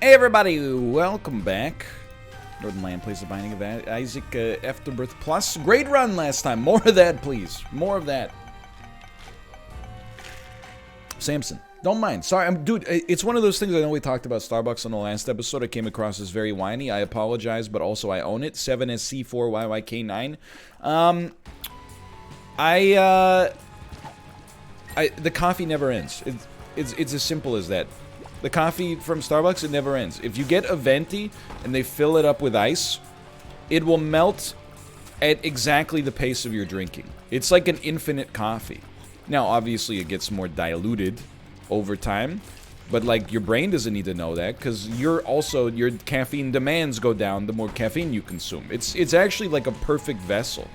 Hey everybody, welcome back. Northernlion plays The Binding of Isaac Afterbirth Plus. Great run last time. More of that, please. More of that. Samson. Don't mind. Sorry, dude, it's one of those things. I know we talked about Starbucks on the last episode. I came across as very whiny. I apologize, but also I own it. 7SC4YYK9. The coffee never ends. It's as simple as that. The coffee from Starbucks, it never ends. If you get a venti and they fill it up with ice, it will melt at exactly the pace of your drinking. It's like an infinite coffee. Now, obviously, it gets more diluted over time, but like your brain doesn't need to know that because your caffeine demands go down the more caffeine you consume. It's actually like a perfect vessel.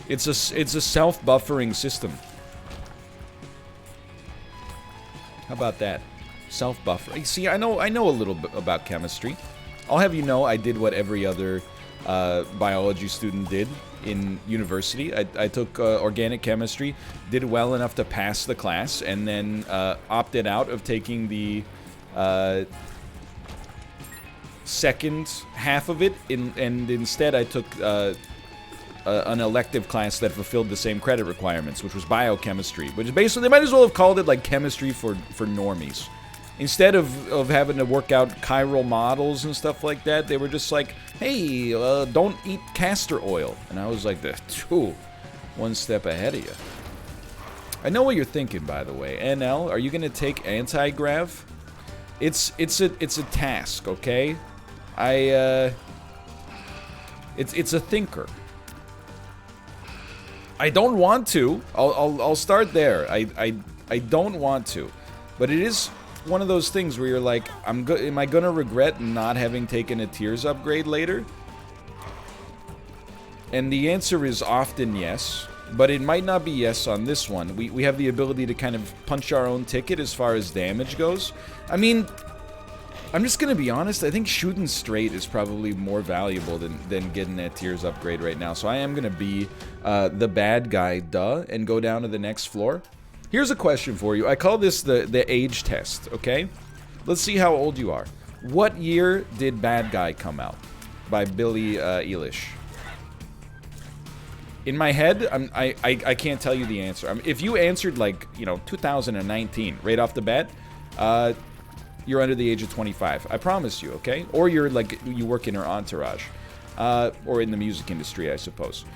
It's a self-buffering system. How about that? Self-buffer. See, I know a little bit about chemistry. I'll have you know I did what every other biology student did in university. I took organic chemistry, did well enough to pass the class, and then opted out of taking the second half of it, and instead I took an elective class that fulfilled the same credit requirements, which was biochemistry, which is basically, they might as well have called it like chemistry for normies. Instead of having to work out chiral models and stuff like that, they were just like, hey, don't eat castor oil. And I was like, one step ahead of you. I know what you're thinking, by the way. NL, are you going to take anti-grav? It's a task, okay? It's a thinker. I don't want to. I'll start there. I don't want to. But it is one of those things where you're like, am I gonna regret not having taken a tiers upgrade later? And the answer is often yes, but it might not be yes on this one. We have the ability to kind of punch our own ticket as far as damage goes. I mean, I'm just gonna be honest, I think shooting straight is probably more valuable than getting that tiers upgrade right now. So I am gonna be the bad guy, and go down to the next floor. Here's a question for you. I call this the age test, okay? Let's see how old you are. What year did Bad Guy come out? By Billie Eilish. In my head, I can't tell you the answer. If you answered like, 2019 right off the bat, you're under the age of 25. I promise you, okay? Or you're like, you work in her entourage. Or in the music industry, I suppose.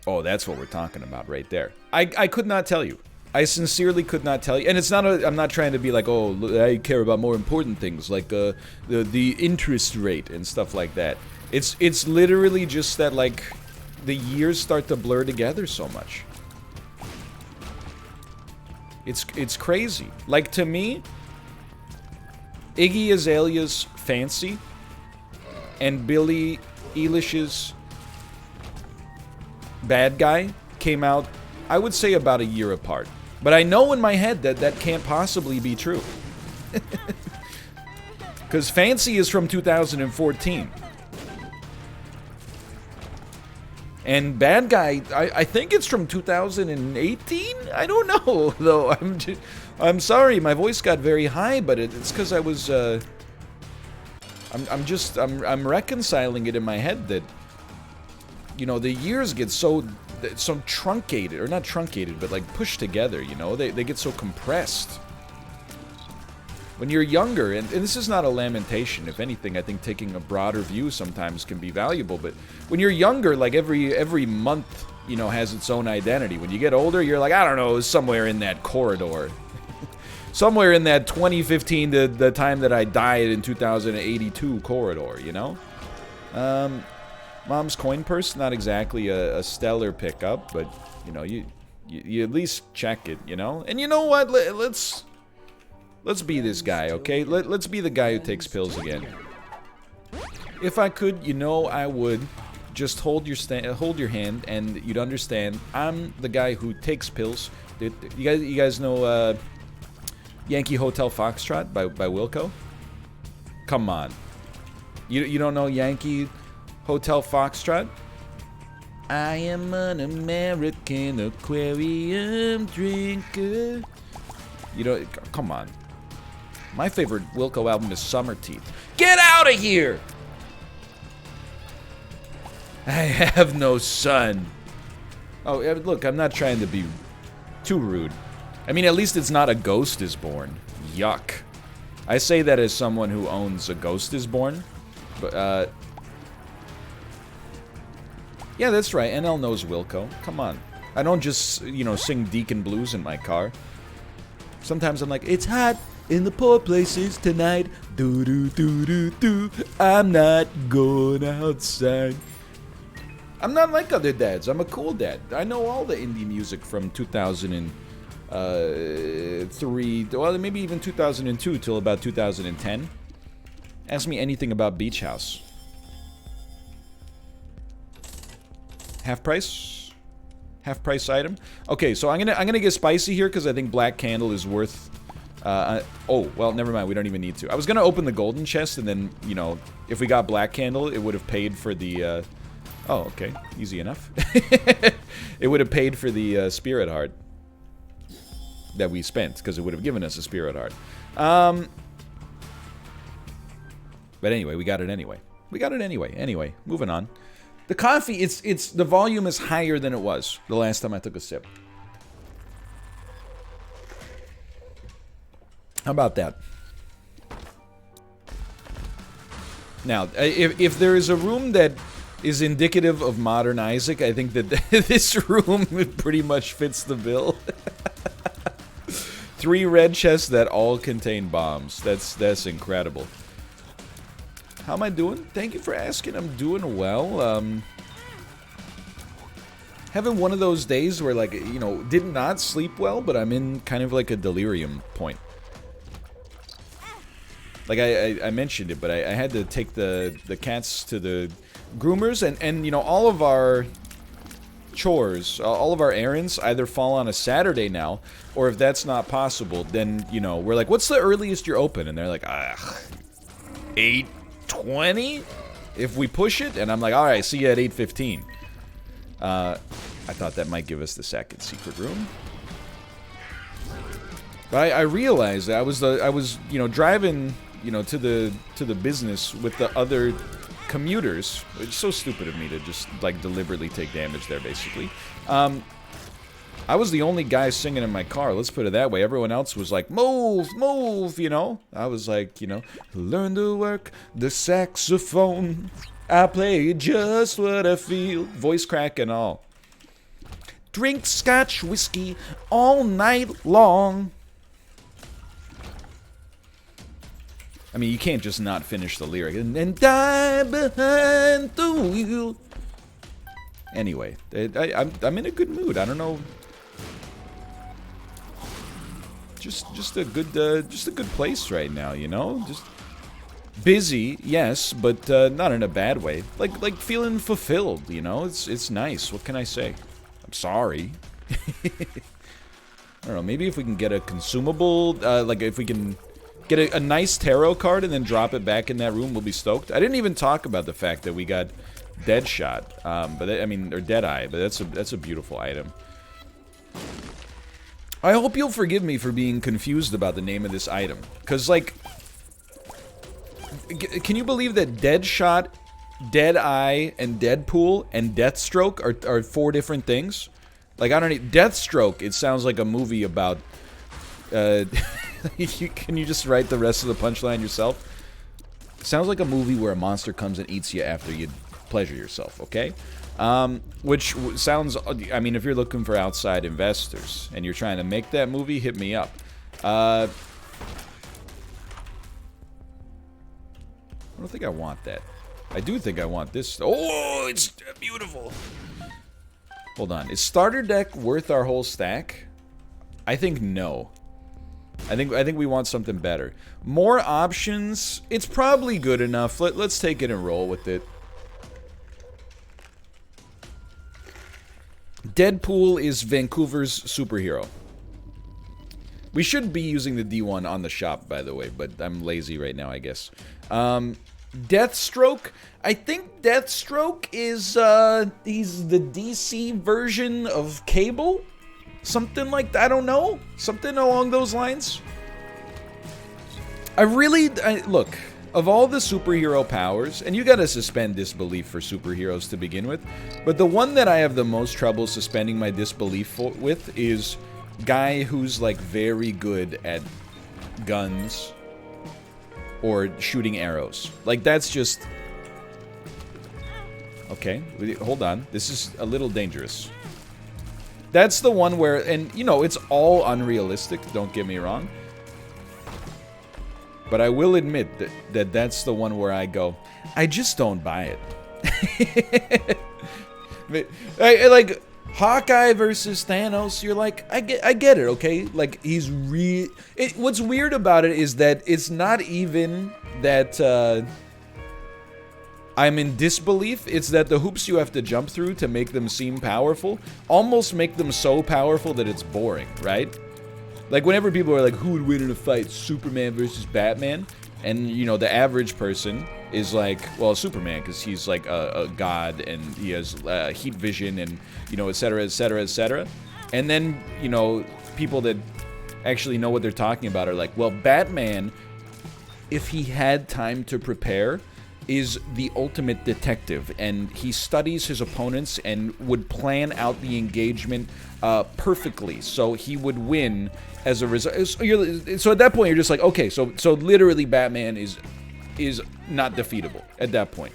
Oh, that's what we're talking about right there. I could not tell you. I sincerely could not tell you. And it's not I'm not trying to be like, oh, I care about more important things like the interest rate and stuff like that. It's literally just that like the years start to blur together so much. It's crazy. Like to me, Iggy Azalea's Fancy and Billie Eilish's Bad Guy came out, I would say, about a year apart. But I know in my head that can't possibly be true. Because Fancy is from 2014. And Bad Guy, I think it's from 2018? I don't know, though. I'm sorry, my voice got very high, but it's because I was, I'm reconciling it in my head that, the years get so truncated, or not truncated, but like pushed together, they get so compressed. When you're younger, and this is not a lamentation, if anything, I think taking a broader view sometimes can be valuable, but when you're younger, like every month, has its own identity. When you get older, you're like, I don't know, somewhere in that corridor. Somewhere in that 2015 to the time that I died in 2082 corridor, Mom's coin purse, not exactly a stellar pickup, but, you at least check it, And you know what? Let's be this guy, okay? Let's be the guy who takes pills again. If I could, I would just hold your hand, and you'd understand I'm the guy who takes pills. You guys know Yankee Hotel Foxtrot by Wilco? Come on. You don't know Yankee Hotel Foxtrot? I am an American aquarium drinker. Come on. My favorite Wilco album is Summer Teeth. Get out of here! I have no son. Oh, look, I'm not trying to be too rude. I mean, at least it's not A Ghost Is Born. Yuck. I say that as someone who owns A Ghost Is Born. But, yeah, that's right. NL knows Wilco. Come on. I don't just, you know, sing Deacon Blues in my car. Sometimes I'm like, it's hot in the poor places tonight. Do-do-do-do-do. I'm not going outside. I'm not like other dads. I'm a cool dad. I know all the indie music from 2003, well, maybe even 2002 till about 2010. Ask me anything about Beach House. Half price? Half price item? Okay, so I'm gonna get spicy here because I think Black Candle is worth... oh, well, never mind. We don't even need to. I was gonna open the golden chest and then, you know, if we got Black Candle, it would have paid for the... oh, okay. Easy enough. It would have paid for the Spirit Heart that we spent, because it would have given us a Spirit Heart. But anyway, we got it anyway. We got it anyway. Anyway, moving on. The coffee, it's the volume is higher than it was the last time I took a sip. How about that? Now, if there is a room that is indicative of modern Isaac, I think that this room pretty much fits the bill. 3 red chests that all contain bombs. That's incredible. How am I doing? Thank you for asking. I'm doing well. Having one of those days where, like, you know, did not sleep well, but I'm in kind of like a delirium point. Like, I mentioned it, but I had to take the cats to the groomers, and you know, all of our chores, all of our errands either fall on a Saturday now, or if that's not possible, then, you know, we're like, what's the earliest you're open? And they're like, 8:20 if we push it, and I'm like, all right, see you at 8:15. I thought that might give us the second secret room. But I realized that I was you know, driving, you know, to the business with the other commuters. It's so stupid of me to just, like, deliberately take damage there, basically. I was the only guy singing in my car, let's put it that way. Everyone else was like, move, move, you know? I was like, you know, learn to work the saxophone. I play just what I feel. Voice crack and all. Drink scotch whiskey all night long. I mean, you can't just not finish the lyric. And die behind the wheel. Anyway, I'm in a good mood. I don't know. Just a good place right now, you know? Just busy, yes, but not in a bad way. Like feeling fulfilled, you know? It's nice. What can I say? I'm sorry. I don't know. Maybe if we can get a consumable, like if we can get a nice tarot card and then drop it back in that room, we'll be stoked. I didn't even talk about the fact that we got Deadshot, but I mean, or Deadeye, but that's a beautiful item. I hope you'll forgive me for being confused about the name of this item, because, like, can you believe that Deadshot, Deadeye, and Deadpool and Deathstroke are 4 different things? Like, I don't need Deathstroke. It sounds like a movie about. Can you just write the rest of the punchline yourself? It sounds like a movie where a monster comes and eats you after you pleasure yourself, okay? Which sounds, I mean, if you're looking for outside investors and you're trying to make that movie, hit me up. I don't think I want that. I do think I want this. Oh, it's beautiful. Hold on. Is starter deck worth our whole stack? I think no. I think we want something better. More options. It's probably good enough. Let's take it and roll with it. Deadpool is Vancouver's superhero. We should be using the D1 on the shop, by the way, but I'm lazy right now, I guess. Deathstroke. I think Deathstroke is, he's the DC version of Cable? Something like that, I don't know. Something along those lines. Look, of all the superhero powers, and you gotta suspend disbelief for superheroes to begin with, but the one that I have the most trouble suspending my disbelief with is guy who's like very good at guns or shooting arrows. Like that's just... Okay, hold on. This is a little dangerous. That's the one where, and you know, it's all unrealistic, don't get me wrong. But I will admit that's the one where I go, I just don't buy it. Like, Hawkeye versus Thanos, you're like, I get it, okay? Like, he's what's weird about it is that it's not even that, I'm in disbelief. It's that the hoops you have to jump through to make them seem powerful almost make them so powerful that it's boring, right? Like, whenever people are like, who would win in a fight, Superman versus Batman? And, you know, the average person is like, well, Superman, because he's like a god and he has heat vision and, you know, etc., etc., etc. And then, you know, people that actually know what they're talking about are like, well, Batman, if he had time to prepare, is the ultimate detective, and he studies his opponents and would plan out the engagement perfectly, so he would win as a result. So at that point, you're just like, okay, so literally Batman is not defeatable at that point.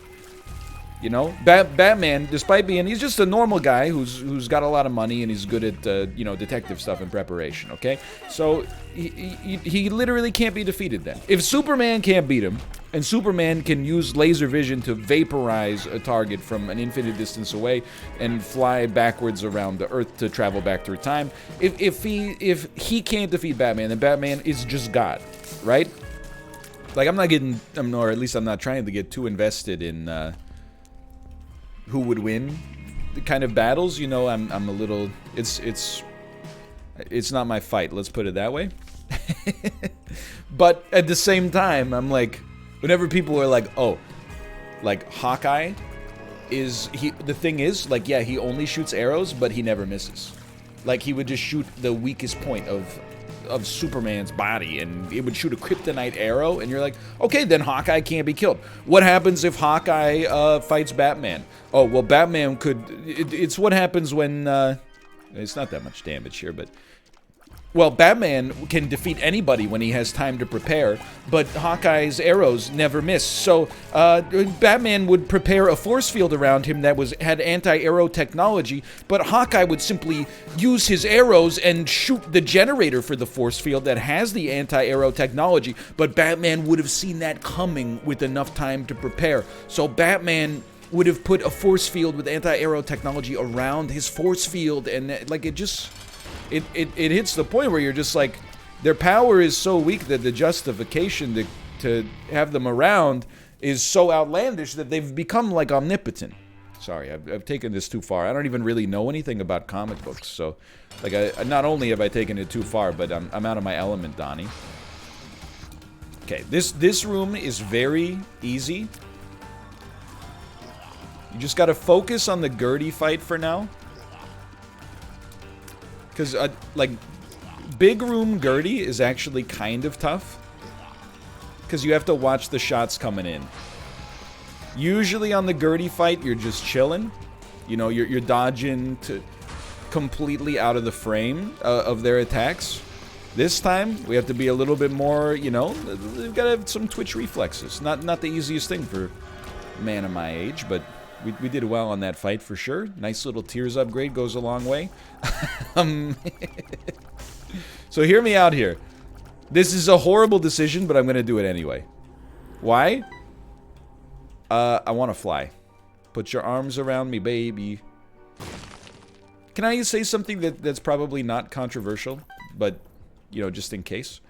You know, Batman, despite being, he's just a normal guy who's got a lot of money and he's good at you know, detective stuff and preparation. Okay, so he literally can't be defeated then. If Superman can't beat him, and Superman can use laser vision to vaporize a target from an infinite distance away and fly backwards around the Earth to travel back through time, if he can't defeat Batman, then Batman is just God, right? Like, I'm not getting, or at least I'm not trying to get too invested in who would win the kind of battles. You know, I'm a little, it's not my fight, let's put it that way. But at the same time, I'm like, whenever people are like, oh, like Hawkeye the thing is, like, yeah, he only shoots arrows, but he never misses. Like, he would just shoot the weakest point of Superman's body, and it would shoot a kryptonite arrow, and you're like, okay, then Hawkeye can't be killed. What happens if Hawkeye fights Batman? Oh, well, Batman could... It's what happens when... it's not that much damage here, but... Well, Batman can defeat anybody when he has time to prepare, but Hawkeye's arrows never miss. So, Batman would prepare a force field around him that had anti-arrow technology, but Hawkeye would simply use his arrows and shoot the generator for the force field that has the anti-arrow technology, but Batman would have seen that coming with enough time to prepare. So Batman would have put a force field with anti-arrow technology around his force field, and like, it just... It hits the point where you're just like, their power is so weak that the justification to have them around is so outlandish that they've become like omnipotent. Sorry, I've taken this too far. I don't even really know anything about comic books, so like, not only have I taken it too far, but I'm out of my element, Donnie. Okay, this room is very easy. You just gotta focus on the Gertie fight for now. Because, like, big room Gertie is actually kind of tough. Because you have to watch the shots coming in. Usually on the Gertie fight, you're just chilling. You know, you're dodging to completely out of the frame of their attacks. This time, we have to be a little bit more, you know, we've got to have some twitch reflexes. Not the easiest thing for a man of my age, but... We did well on that fight for sure. Nice little tears upgrade, goes a long way. So hear me out here. This is a horrible decision, but I'm going to do it anyway. Why? I want to fly. Put your arms around me, baby. Can I say something that's probably not controversial, but, you know, just in case?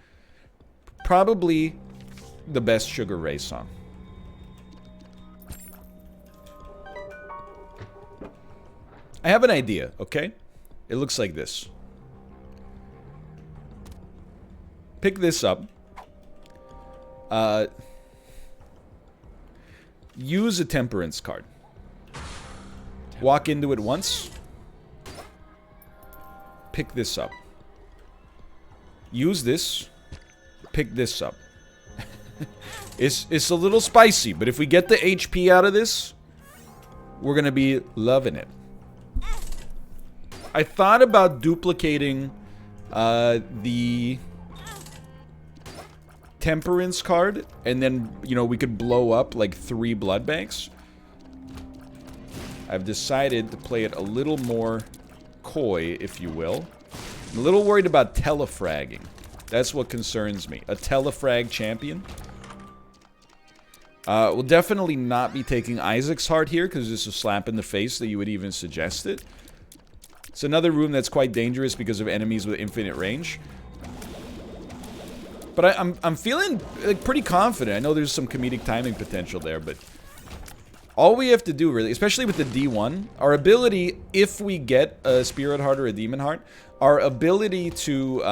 Probably the best Sugar Ray song. I have an idea, okay? It looks like this. Pick this up. Use a temperance card. Walk into it once. Pick this up. Use this. Pick this up. It's a little spicy, but if we get the HP out of this, we're gonna be loving it. I thought about duplicating the Temperance card, and then, you know, we could blow up like 3 blood banks. I've decided to play it a little more coy, if you will. I'm a little worried about telefragging. That's what concerns me. A telefrag champion. We'll definitely not be taking Isaac's heart here, because it's a slap in the face that you would even suggest it. It's another room that's quite dangerous because of enemies with infinite range. But I'm feeling like pretty confident. I know there's some comedic timing potential there, but all we have to do really, especially with the D1, our ability, if we get a Spirit Heart or a Demon Heart, our ability to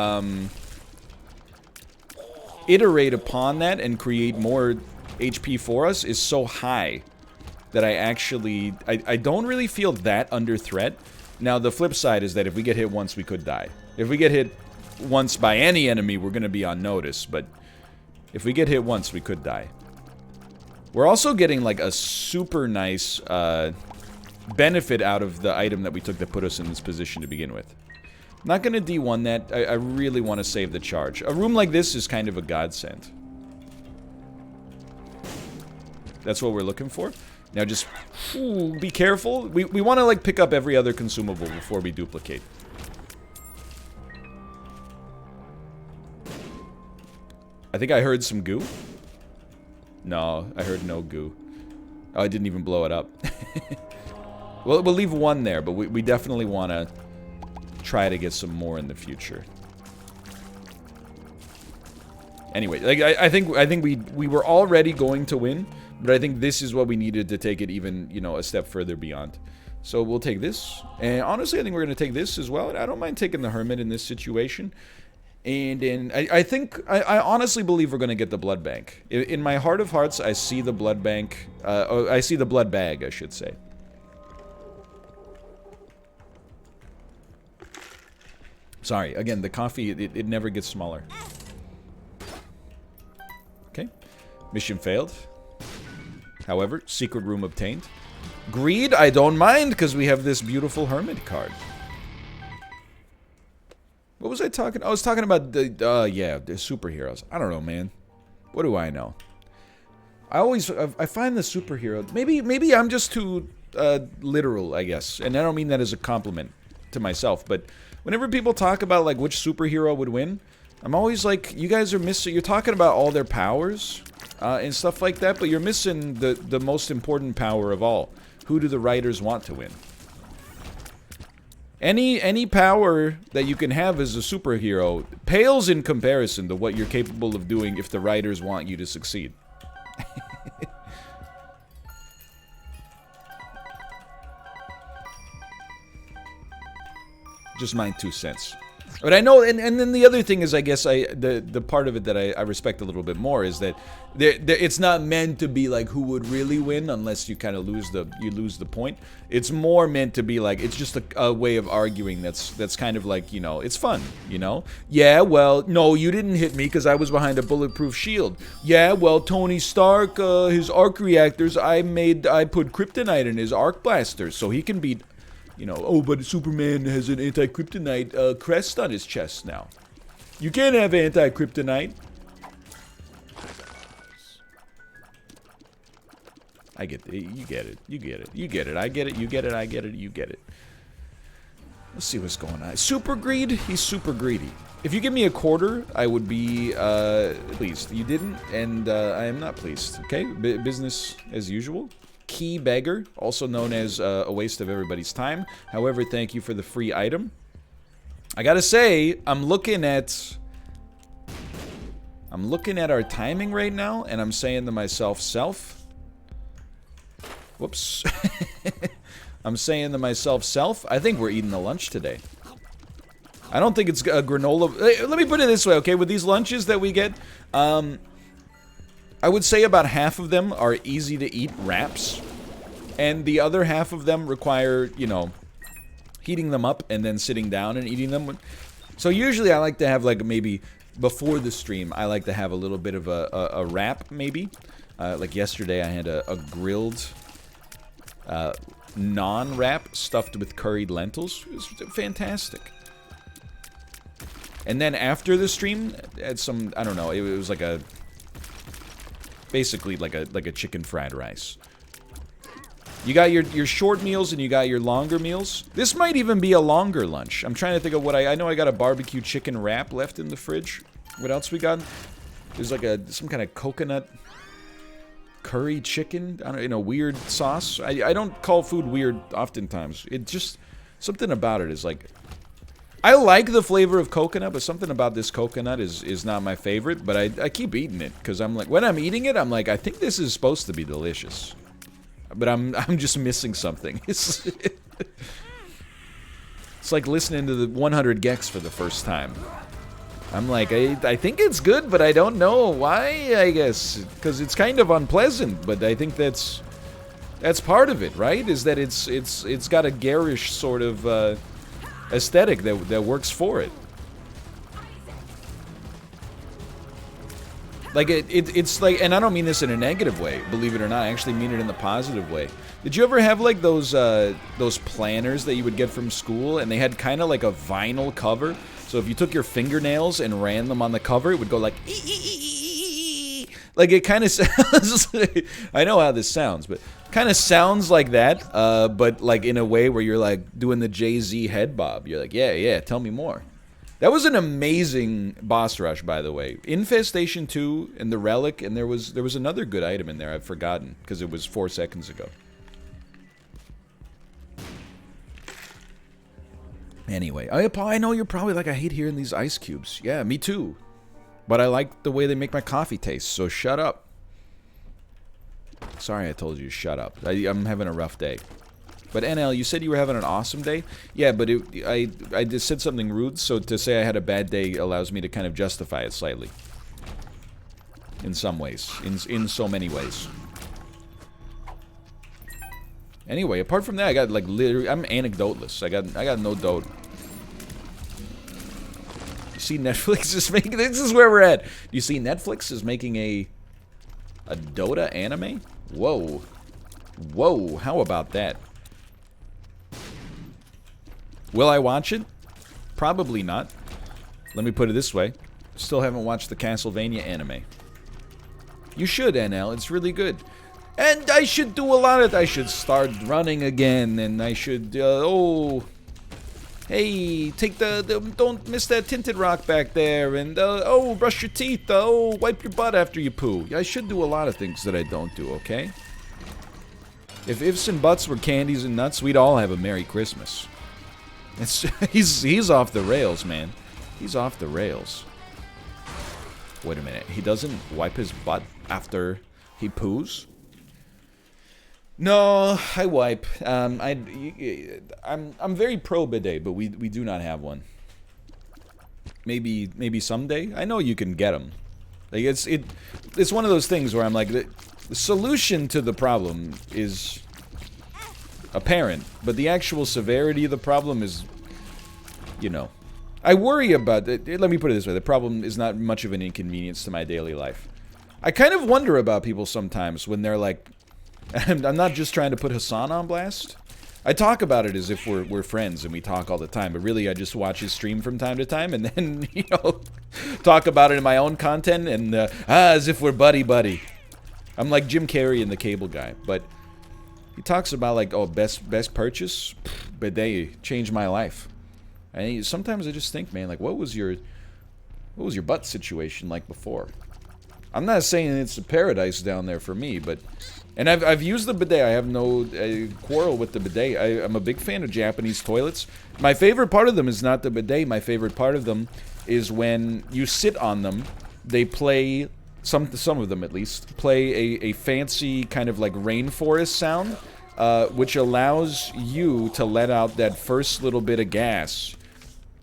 iterate upon that and create more HP for us is so high that I don't really feel that under threat. Now the flip side is that if we get hit once, we could die. If we get hit once by any enemy, we're gonna be on notice, but if we get hit once, we could die. We're also getting like a super nice benefit out of the item that we took that put us in this position to begin with. I'm not gonna D1 that. I really want to save the charge. A room like this is kind of a godsend. That's what we're looking for. Now just be careful. We want to like pick up every other consumable before we duplicate. I think I heard some goo. No, I heard no goo. Oh, I didn't even blow it up. Well, we'll leave 1 there, but we definitely want to try to get some more in the future. Anyway, like I think we were already going to win, but I think this is what we needed to take it even, you know, a step further beyond. So we'll take this, and honestly, I think we're going to take this as well. I don't mind taking the Hermit in this situation. And then I honestly believe we're going to get the blood bank. In my heart of hearts, I see the blood bank. I see the blood bag, I should say. Sorry, again, the coffee, it never gets smaller. Okay. Mission failed. However, secret room obtained. Greed, I don't mind, because we have this beautiful Hermit card. What was I talking? I was talking about the, yeah, the superheroes. I don't know, man. What do I know? I find the superhero, maybe I'm just too, literal, I guess. And I don't mean that as a compliment to myself, but whenever people talk about, like, which superhero would win, I'm always like, you guys are missing, you're talking about all their powers, and stuff like that, but you're missing the most important power of all. Who do the writers want to win? Any power that you can have as a superhero pales in comparison to what you're capable of doing if the writers want you to succeed. Just my 2 cents. But I know, and then the other thing is, I guess the part of it that I respect a little bit more is that it's not meant to be like who would really win unless you kind of lose the point. It's more meant to be like, it's just a way of arguing that's kind of like, you know, it's fun, you know? Yeah, well, no, you didn't hit me because I was behind a bulletproof shield. Yeah, well, Tony Stark, his arc reactors, I put kryptonite in his arc blasters so he can beat. You know, oh, but Superman has an anti-kryptonite crest on his chest now. You can't have anti-kryptonite. I get it. You get it. You get it. You get it. I get it. You get it. I get it. You get it. Let's see what's going on. Super greed? He's super greedy. If you give me a quarter, I would be pleased. You didn't, and I am not pleased. Okay? Business as usual. Key beggar, also known as a waste of everybody's time. However, thank you for the free item. I gotta say, I'm looking at our timing right now, and I'm saying to myself, whoops. I'm saying to myself, I think we're eating the lunch today. I don't think it's a granola. Let me put it this way, okay? With these lunches that we get, I would say about half of them are easy to eat wraps, and the other half of them require, you know, heating them up and then sitting down and eating them. So usually I like to have like maybe before the stream, I like to have a little bit of a wrap, maybe. Like yesterday, I had a grilled non-wrap stuffed with curried lentils. It was fantastic. And then after the stream, had some, I don't know, it was like a, basically like a chicken fried rice. You got your short meals and you got your longer meals. This might even be a longer lunch. I'm trying to think of what I know I got a barbecue chicken wrap left in the fridge. What else we got? There's like some kind of coconut curry chicken, I don't, in a weird sauce. I don't call food weird oftentimes. It just, something about it is like, I like the flavor of coconut, but something about this coconut is not my favorite, but I keep eating it, because I'm like, when I'm eating it, I'm like, I think this is supposed to be delicious. But I'm just missing something. It's like listening to the 100 Gex for the first time. I'm like, I think it's good, but I don't know why, I guess. Because it's kind of unpleasant, but I think that's part of it, right? Is that it's got a garish sort of aesthetic that works for it. Like, it's like, and I don't mean this in a negative way, believe it or not, I actually mean it in the positive way. Did you ever have, like, those planners that you would get from school, and they had kind of like a vinyl cover? So if you took your fingernails and ran them on the cover, it would go like, like, it kind of sounds, I know how this sounds, but kind of sounds like that, but, like, in a way where you're, like, doing the Jay-Z head bob. You're like, yeah, tell me more. That was an amazing boss rush, by the way. Infestation 2 and the Relic, and there was another good item in there I've forgotten, because it was 4 seconds ago. Anyway, I know you're probably like, I hate hearing these ice cubes. Yeah, me too. But I like the way they make my coffee taste, so shut up. Sorry I told you to shut up. I'm having a rough day. But NL, you said you were having an awesome day? Yeah, but I just said something rude, so to say I had a bad day allows me to kind of justify it slightly. In some ways. In so many ways. Anyway, apart from that, I got, like, literally, I'm anecdoteless. I got no dote. You see Netflix is making, this is where we're at. You see Netflix is making a Dota anime? Whoa. Whoa, how about that? Will I watch it? Probably not. Let me put it this way. Still haven't watched the Castlevania anime. You should, NL. It's really good. And I should do a lot of... I should start running again, and I should... hey, take don't miss that tinted rock back there, and, brush your teeth, wipe your butt after you poo. I should do a lot of things that I don't do, okay? If ifs and buts were candies and nuts, we'd all have a Merry Christmas. He's off the rails, man. He's off the rails. Wait a minute. He doesn't wipe his butt after he poos? No, I wipe. I'm very pro bidet, but we do not have one. Maybe someday. I know you can get them. Like it's one of those things where I'm like, the solution to the problem is apparent, but the actual severity of the problem is, you know, I worry about it. Let me put it this way: the problem is not much of an inconvenience to my daily life. I kind of wonder about people sometimes when they're like, I'm not just trying to put Hassan on blast. I talk about it as if we're friends and we talk all the time, but really I just watch his stream from time to time and then, you know, talk about it in my own content and, as if we're buddy-buddy. I'm like Jim Carrey in The Cable Guy, but he talks about like, oh, best purchase? Bidet changed my life. And sometimes I just think, man, like, what was your butt situation like before? I'm not saying it's a paradise down there for me, but... And I've used the bidet. I have no quarrel with the bidet. I'm a big fan of Japanese toilets. My favorite part of them is not the bidet. My favorite part of them is when you sit on them, they play, some of them at least, play a fancy kind of like rainforest sound, which allows you to let out that first little bit of gas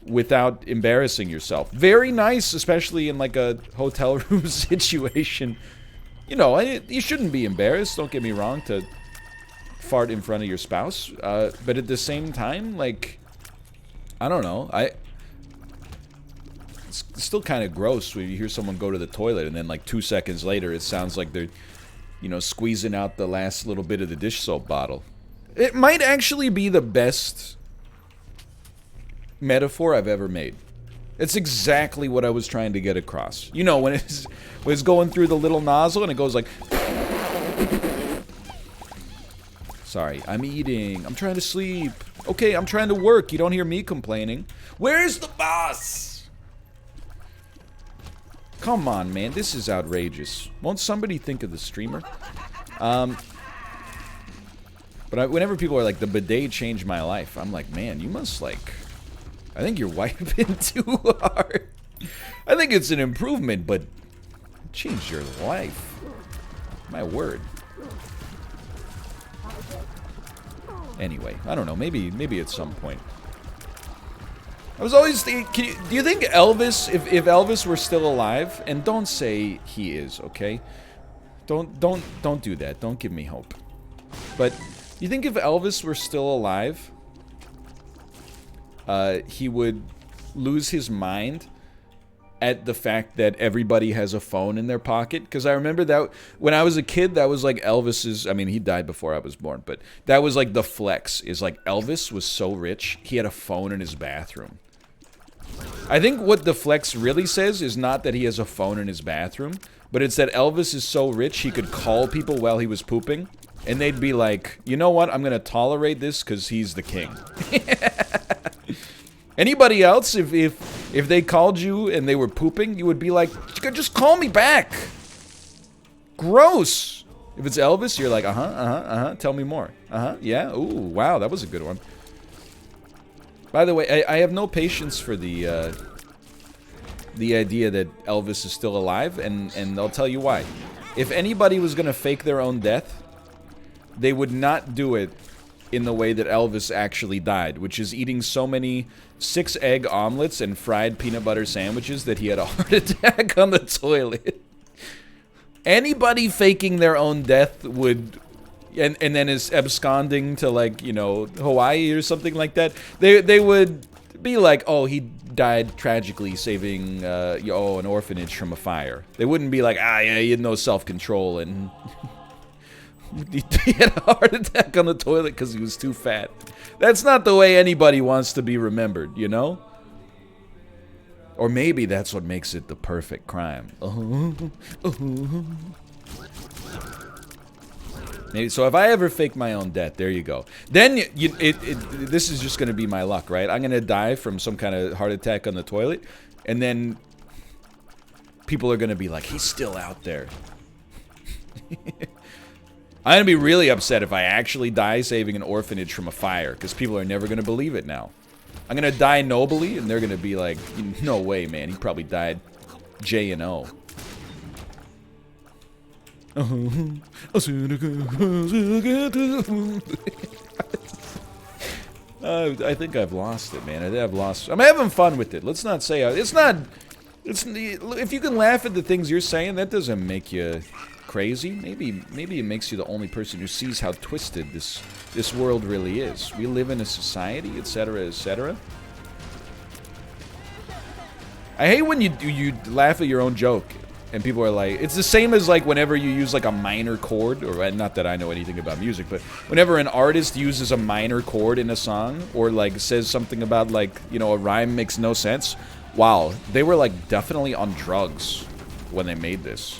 without embarrassing yourself. Very nice, especially in like a hotel room situation. You know, you shouldn't be embarrassed, don't get me wrong, to fart in front of your spouse. But at the same time, like, I don't know. It's still kind of gross when you hear someone go to the toilet and then like 2 seconds later it sounds like they're, you know, squeezing out the last little bit of the dish soap bottle. It might actually be the best metaphor I've ever made. It's exactly what I was trying to get across. You know, when it's going through the little nozzle and it goes like... Sorry, I'm eating. I'm trying to sleep. Okay, I'm trying to work. You don't hear me complaining. Where's the boss? Come on, man. This is outrageous. Won't somebody think of the streamer? But whenever people are like, the bidet changed my life, I'm like, man, you must like... I think you're wiping too hard. I think it's an improvement, but it changed your life. My word. Anyway, I don't know. Maybe at some point. I was always thinking, do you think Elvis, if Elvis were still alive, and don't say he is, okay? Don't do that. Don't give me hope. But you think if Elvis were still alive, he would lose his mind at the fact that everybody has a phone in their pocket? Because I remember that when I was a kid, that was like Elvis's... I mean, he died before I was born, but that was like the flex. Is like Elvis was so rich, he had a phone in his bathroom. I think what the flex really says is not that he has a phone in his bathroom, but it's that Elvis is so rich he could call people while he was pooping, and they'd be like, you know what, I'm gonna tolerate this because he's the king. Anybody else, if they called you and they were pooping, you would be like, just call me back. Gross. If it's Elvis, you're like, tell me more. Yeah, ooh, wow, that was a good one. By the way, I have no patience for the idea that Elvis is still alive, and I'll tell you why. If anybody was gonna fake their own death, they would not do it in the way that Elvis actually died, which is eating so many 6-egg omelets and fried peanut butter sandwiches that he had a heart attack on the toilet. Anybody faking their own death would, and then is absconding to, like, you know, Hawaii or something like that, they would be like, oh, he died tragically saving an orphanage from a fire. They wouldn't be like, yeah, he had no self-control and he had a heart attack on the toilet because he was too fat. That's not the way anybody wants to be remembered, you know? Or maybe that's what makes it the perfect crime. Maybe, so if I ever fake my own death, there you go. Then this is just going to be my luck, right? I'm going to die from some kind of heart attack on the toilet, and then people are going to be like, he's still out there. I'm going to be really upset if I actually die saving an orphanage from a fire, because people are never going to believe it now. I'm going to die nobly, and they're going to be like, no way, man, he probably died J&O. I think I've lost it, man. I think I've lost... I'm having fun with it. Let's not say... It's not... If you can laugh at the things you're saying, that doesn't make you... crazy. Maybe it makes you the only person who sees how twisted this world really is. We live in a society, etc., etc. I hate when you laugh at your own joke and people are like, it's the same as like whenever you use like a minor chord, or not that I know anything about music, but whenever an artist uses a minor chord in a song or like says something about like, you know, a rhyme makes no sense. Wow, they were like definitely on drugs when they made this.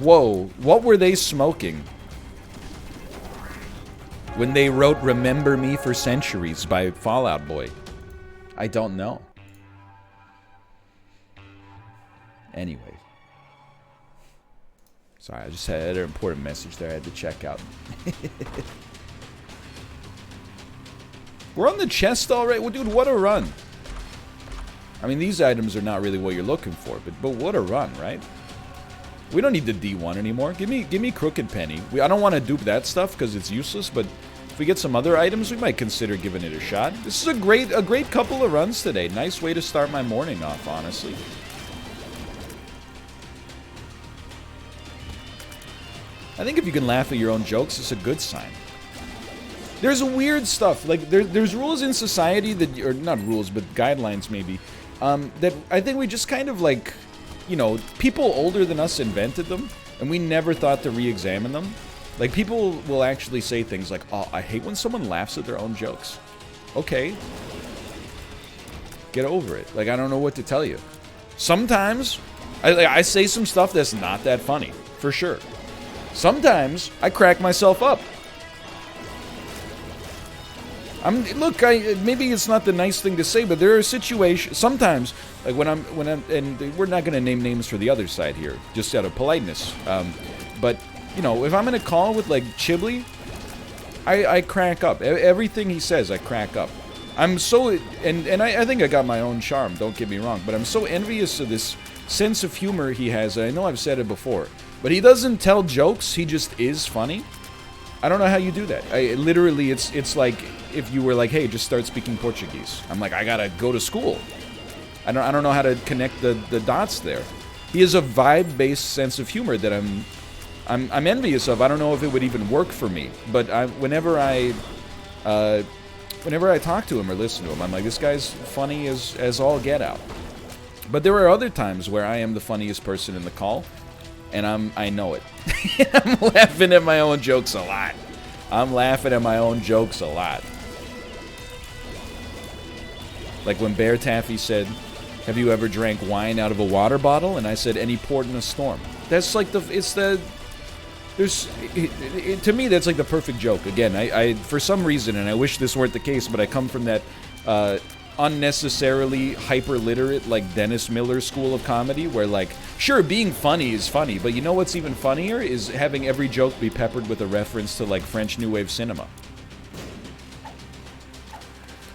Whoa, what were they smoking when they wrote Remember Me for Centuries by Fall Out Boy? I don't know. Anyway. Sorry, I just had an important message there I had to check out. We're on the chest already? Well, dude, what a run. I mean, these items are not really what you're looking for, but what a run, right? We don't need the D1 anymore. Give me Crooked Penny. I don't want to dupe that stuff because it's useless, but if we get some other items, we might consider giving it a shot. This is a great couple of runs today. Nice way to start my morning off, honestly. I think if you can laugh at your own jokes, it's a good sign. There's weird stuff. Like, there's rules in society that, or not rules, but guidelines maybe, that I think we just kind of like, you know, people older than us invented them, and we never thought to re-examine them. Like, people will actually say things like, oh, I hate when someone laughs at their own jokes. Okay. Get over it. Like, I don't know what to tell you. Sometimes, I say some stuff that's not that funny, for sure. Sometimes, I crack myself up. Look, maybe it's not the nice thing to say, but there are situations, sometimes, like and we're not going to name names for the other side here, just out of politeness. But, you know, if I'm in a call with, like, Chiblee, I crack up. Everything he says, I crack up. I'm so, and I think I got my own charm, don't get me wrong, but I'm so envious of this sense of humor he has. I know I've said it before, but he doesn't tell jokes, he just is funny. I don't know how you do that. Literally, it's like if you were like, hey, just start speaking Portuguese. I'm like, I gotta go to school. I don't know how to connect the dots there. He has a vibe-based sense of humor that I'm envious of. I don't know if it would even work for me, but whenever I talk to him or listen to him, I'm like, this guy's funny as all get out. But there are other times where I am the funniest person in the call, and I know it. I'm laughing at my own jokes a lot. Like when Bear Taffy said, have you ever drank wine out of a water bottle? And I said, any port in a storm. That's like to me, that's like the perfect joke. Again, I for some reason, and I wish this weren't the case, but I come from that unnecessarily hyper-literate, like, Dennis Miller school of comedy, where, like, sure, being funny is funny, but you know what's even funnier is having every joke be peppered with a reference to, like, French New Wave cinema.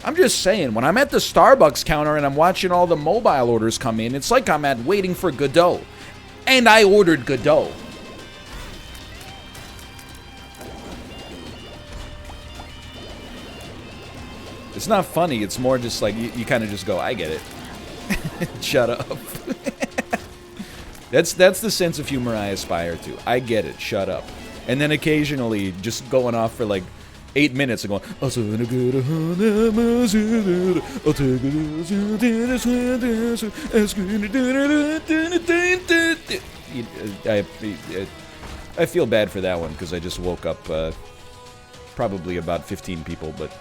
I'm just saying, when I'm at the Starbucks counter and I'm watching all the mobile orders come in, it's like I'm waiting for Godot. And I ordered Godot. It's not funny, it's more just like, you kind of just go, I get it. Shut up. That's the sense of humor I aspire to. I get it, shut up. And then occasionally, just going off for like 8 minutes and going, I feel bad for that one, because I just woke up probably about 15 people, but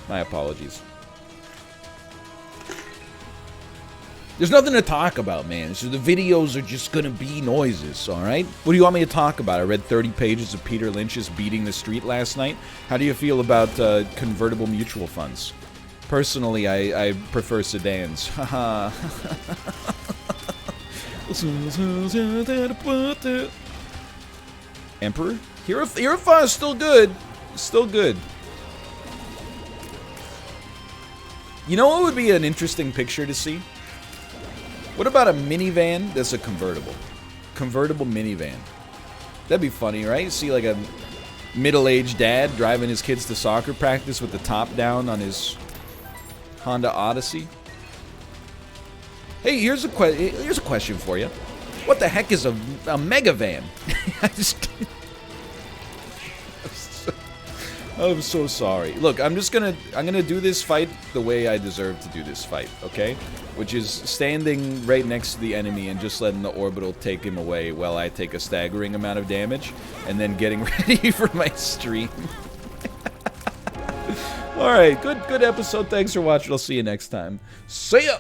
my apologies. There's nothing to talk about, man. So the videos are just gonna be noises, alright? What do you want me to talk about? I read 30 pages of Peter Lynch's Beating the Street last night. How do you feel about convertible mutual funds? Personally, I prefer sedans. Haha. Emperor? Hierophant is still good. Still good. You know what would be an interesting picture to see? What about a minivan that's a convertible? Convertible minivan. That'd be funny, right? See like a middle-aged dad driving his kids to soccer practice with the top down on his Honda Odyssey. Hey, here's a question for you. What the heck is a mega van? I'm so sorry. Look, I'm gonna do this fight the way I deserve to do this fight, okay? Which is standing right next to the enemy and just letting the orbital take him away while I take a staggering amount of damage, and then getting ready for my stream. Alright, good episode. Thanks for watching. I'll see you next time. See ya!